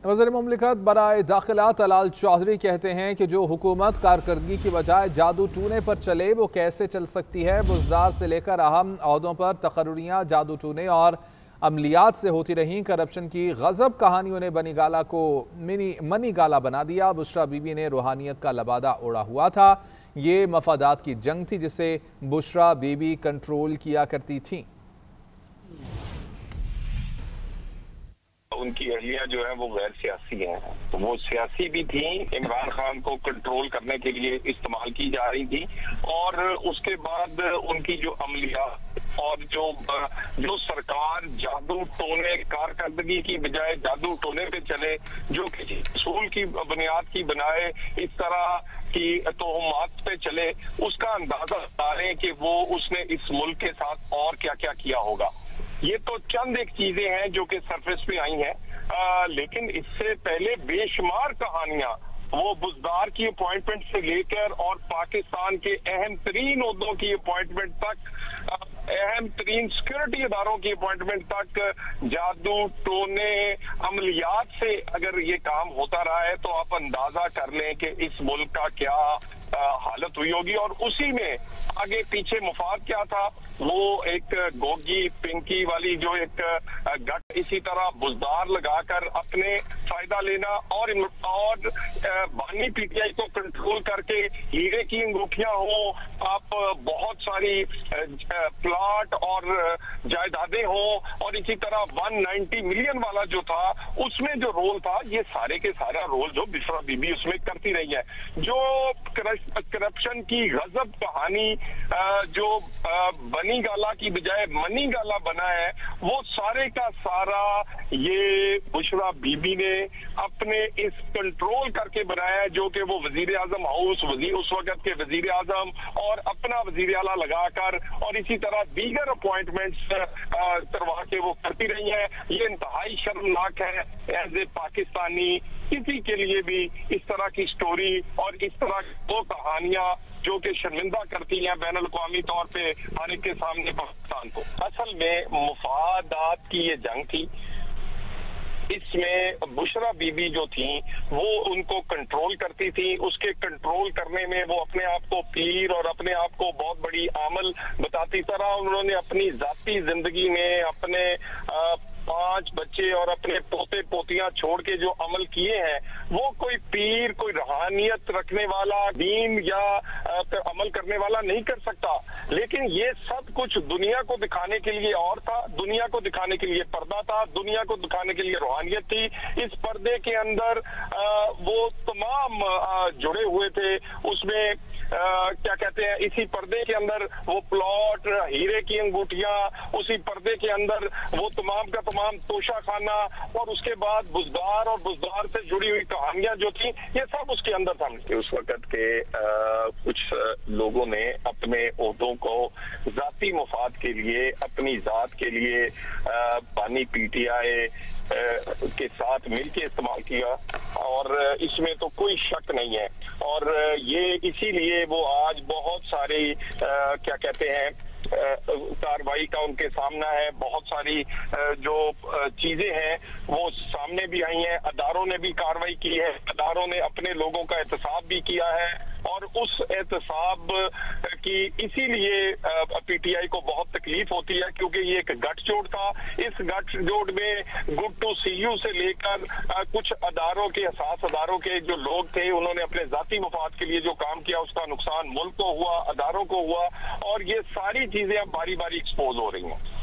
وزیر مملکت برائے داخلہ طلال چودھری کہتے ہیں کہ جو حکومت کارکردگی کی بجائے جادو ٹونے پر چلے وہ کیسے چل سکتی ہے۔ بزدار سے لے کر اہم عہدوں پر تقرریاں جادو ٹونے اور عملیات سے ہوتی رہیں۔ کرپشن کی غضب کہانیوں نے منی گالا بنا دیا۔ بشرا بی بی نے روحانیت کا لبادہ اوڑھا ہوا تھا۔ یہ مفادات کی جنگ تھی جسے بشرا بی بی کنٹرول کیا کرتی تھیں۔ ان کی اہلیہ جو ہے وہ غیر سیاسی ہیں، وہ سیاسی بھی تھیں، عمران خان کو کنٹرول کرنے کے لیے استعمال کی جا رہی تھی، اور اس کے بعد ان کی جو عملیات اور جو سرکار جادو ٹونے کارکردگی کی بجائے جادو ٹونے پہ چلے، جو کسی اصول کی بنیاد کی بنائے اس طرح کی توہمات پہ چلے، اس کا اندازہ بتا رہے ہیں کہ وہ اس نے اس ملک کے ساتھ اور کیا کیا کیا ہوگا۔ یہ تو چند ایک چیزیں ہیں جو کہ سرفیس پہ آئی ہیں، لیکن اس سے پہلے بے شمار کہانیاں وہ بزدار کی اپوائنٹمنٹ سے لے کر اور پاکستان کے اہم ترین عہدوں کی اپوائنٹمنٹ تک، اہم ترین سیکورٹی اداروں کی اپوائنٹمنٹ تک جادو ٹونے عملیات سے اگر یہ کام ہوتا رہا ہے تو آپ اندازہ کر لیں کہ اس ملک کا کیا حالت ہوئی ہوگی۔ اور اسی میں آگے پیچھے مفاد کیا تھا، وہ ایک گوگی پنکی والی جو ایک گٹ، اسی طرح بزدار لگا کر اپنے فائدہ لینا اور بانی پی ٹی آئی کو کنٹرول کر کے ہیرے کی انگوٹھیاں ہوں، آپ بہت ساری پلاٹ اور جائیدادیں ہوں، اور اسی طرح 190 ملین والا جو تھا اس میں جو رول تھا، یہ سارے کے سارا رول جو بشرا بی بی اس میں کرتی رہی ہے۔ جو کرپشن کی غضب کہانی جو بنی گالا کی بجائے منی گالا بنا ہے، وہ سارے کا سارا یہ بشرا بی بی نے اپنے اس کنٹرول کر کے بنایا ہے، جو کہ وہ وزیر اعظم ہاؤس، اس وقت کے وزیر اعظم اور اپنا وزیر اعلیٰ لگا کر اور اسی طرح دیگر اپوائنٹمنٹس کروا کے وہ کرتی رہی ہیں۔ یہ انتہائی شرمناک ہے ایز اے پاکستانی، کسی کے لیے بھی اس طرح کی سٹوری اور اس طرح وہ کہانیاں جو کہ شرمندہ کرتی ہیں بین الاقوامی طور پہ ہر ایک کے سامنے پاکستان کو۔ اصل میں مفادات کی یہ جنگ تھی، اس میں بشرا بی بی جو تھیں وہ ان کو کنٹرول کرتی تھیں، اس کے کنٹرول کرنے میں وہ اپنے آپ کو پیر اور اپنے آپ کو بہت بڑی عامل بتاتی طرح انہوں نے اپنی ذاتی زندگی میں اپنے 5 بچے اور اپنے پوتے پوتیاں چھوڑ کے جو عمل کیے ہیں، وہ کوئی پیر، کوئی روحانیت رکھنے والا، دین یا عمل کرنے والا نہیں کر سکتا، لیکن یہ سب کچھ دنیا کو دکھانے کے لیے اور تھا، دنیا کو دکھانے کے لیے پردہ تھا، دنیا کو دکھانے کے لیے روحانیت تھی۔ اس پردے کے اندر وہ تمام جڑے ہوئے تھے، اس میں کیا کہتے ہیں، اسی پردے کے اندر وہ پلاٹ، ہیرے کی انگوٹھیاں، اسی پردے کے اندر وہ تمام کا تمام توشہ خانہ، اور اس کے بعد بزدار اور بزدار سے جڑی ہوئی کہانیاں جو تھیں، یہ سب اس کے اندر تھا۔ اس وقت کے کچھ لوگوں نے اپنے عہدوں کو ذاتی مفاد کے لیے، اپنی ذات کے لیے بانی پی ٹی آئی کے ساتھ مل کے استعمال کیا، اور اس میں تو کوئی شک نہیں ہے، اور یہ اسی لیے وہ آج بہت ساری کیا کہتے ہیں کاروائی کا ان کے سامنا ہے، بہت ساری جو چیزیں ہیں وہ سامنے بھی آئی ہیں، اداروں نے بھی کاروائی کی ہے، اداروں نے اپنے لوگوں کا احتساب بھی کیا ہے، اور اس احتساب کی اسی لیے پی ٹی آئی کو بہت تکلیف ہوتی ہے، کیونکہ یہ ایک گٹھ جوڑ تھا۔ اس گٹھ جوڑ میں گڈ ٹو سی یو سے لے کر کچھ اداروں کے، حساس اداروں کے جو لوگ تھے، انہوں نے اپنے ذاتی مفاد کے لیے جو کام کیا، اس کا نقصان ملک کو ہوا، اداروں کو ہوا، اور یہ ساری چیزیں اب باری باری ایکسپوز ہو رہی ہیں۔